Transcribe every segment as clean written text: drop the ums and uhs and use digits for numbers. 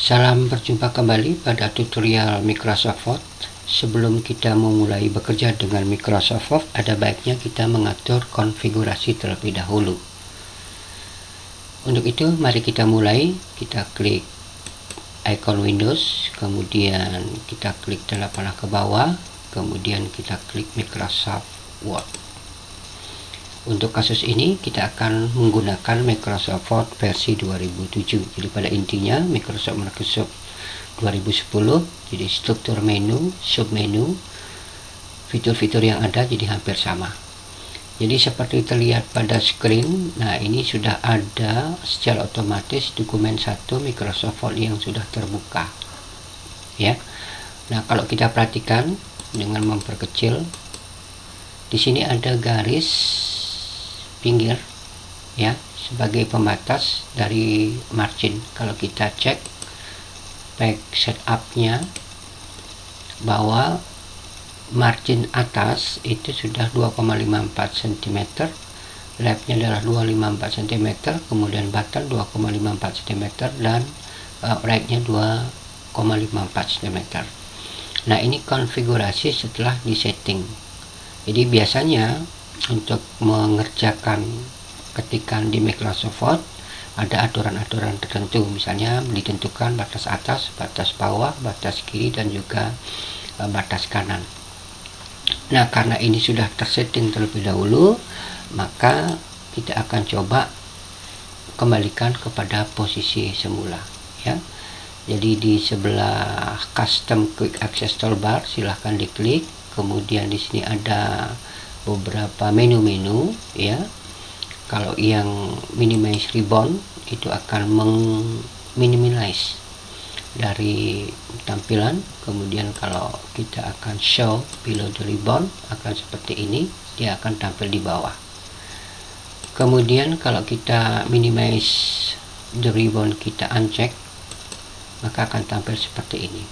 Salam berjumpa kembali pada tutorial Microsoft Word. Sebelum kita memulai bekerja dengan Microsoft Word, ada baiknya kita mengatur konfigurasi terlebih dahulu. Untuk itu, mari kita mulai. Kita klik icon Windows, kemudian kita klik tanda panah ke bawah, kemudian kita klik Microsoft Word. Untuk kasus ini kita akan menggunakan Microsoft Word versi 2007. Jadi pada intinya Microsoft 2010, jadi struktur menu, submenu, fitur-fitur yang ada jadi hampir sama. Jadi seperti terlihat pada screen, nah ini sudah ada secara otomatis dokumen 1 Microsoft Word yang sudah terbuka. Ya. Nah, kalau kita perhatikan dengan memperkecil, di sini ada garis pinggir ya sebagai pembatas dari margin. Kalau kita cek back setupnya, bahwa margin atas itu sudah 2,54 cm, leftnya adalah 254 cm, kemudian button 2,54 cm, dan rightnya 2,54 cm. Nah, ini konfigurasi setelah disetting. Jadi biasanya untuk mengerjakan ketikan di Microsoft Word ada aturan-aturan tertentu, misalnya ditentukan batas atas, batas bawah, batas kiri, dan juga batas kanan. Nah, karena ini sudah tersetting terlebih dahulu, maka kita akan coba kembalikan kepada posisi semula ya. Jadi di sebelah custom quick access toolbar silahkan diklik, kemudian di sini ada beberapa menu-menu ya. Kalau yang minimize ribbon itu akan minimize dari tampilan, kemudian kalau kita akan show below the ribbon akan seperti ini, dia akan tampil di bawah. Kemudian kalau kita minimize the ribbon, kita uncheck, maka akan tampil seperti ini.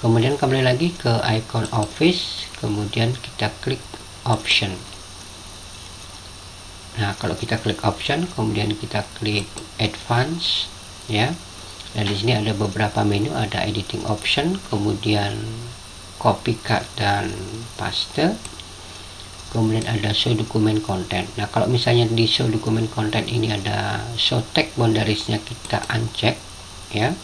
Kemudian kembali lagi ke icon office, kemudian kita klik option. Nah, kalau kita klik option, kemudian kita klik advance ya. Dan di sini ada beberapa menu, ada editing option, kemudian copy cut dan paste, kemudian ada show document content. Nah, kalau misalnya di show document content ini ada show text boundariesnya, kita uncheck ya.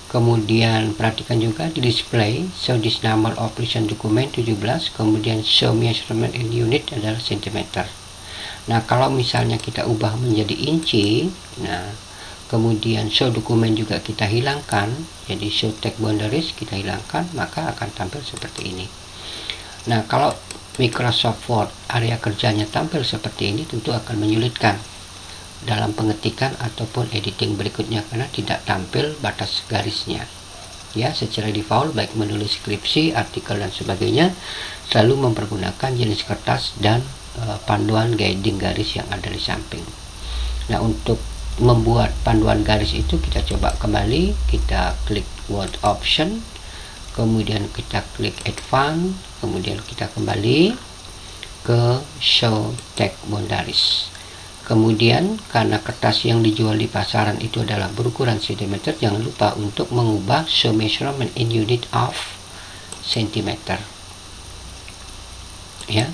Kemudian perhatikan juga di display show this number of recent document 17, kemudian show measurement in unit adalah cm. Nah, kalau misalnya kita ubah menjadi inci, nah kemudian show dokumen juga kita hilangkan, jadi show text boundaries kita hilangkan, maka akan tampil seperti ini. Nah, kalau Microsoft Word area kerjanya tampil seperti ini, tentu akan menyulitkan dalam pengetikan ataupun editing berikutnya karena tidak tampil batas garisnya ya. Secara default baik menulis skripsi, artikel, dan sebagainya selalu mempergunakan jenis kertas dan panduan guiding garis yang ada di samping. Nah, untuk membuat panduan garis itu kita coba kembali, kita klik Word option, kemudian kita klik advance, kemudian kita kembali ke show text boundaries. Kemudian karena kertas yang dijual di pasaran itu adalah berukuran cm, jangan lupa untuk mengubah show measurement in unit of centimeter ya.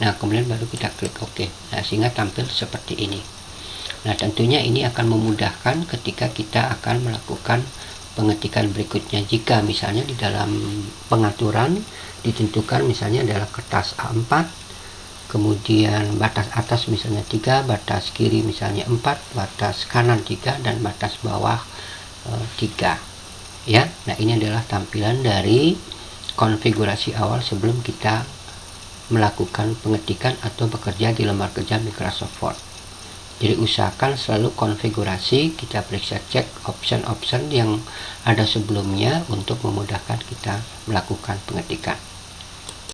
Nah, kemudian baru kita klik OK. Nah, sehingga tampil seperti ini. Nah, tentunya ini akan memudahkan ketika kita akan melakukan pengetikan berikutnya. Jika misalnya di dalam pengaturan ditentukan misalnya adalah kertas A4, kemudian batas atas misalnya 3, batas kiri misalnya 4, batas kanan 3, dan batas bawah 3 ya. Nah, ini adalah tampilan dari konfigurasi awal sebelum kita melakukan pengetikan atau bekerja di lembar kerja Microsoft Word. Jadi usahakan selalu konfigurasi kita periksa, cek option-option yang ada sebelumnya untuk memudahkan kita melakukan pengetikan.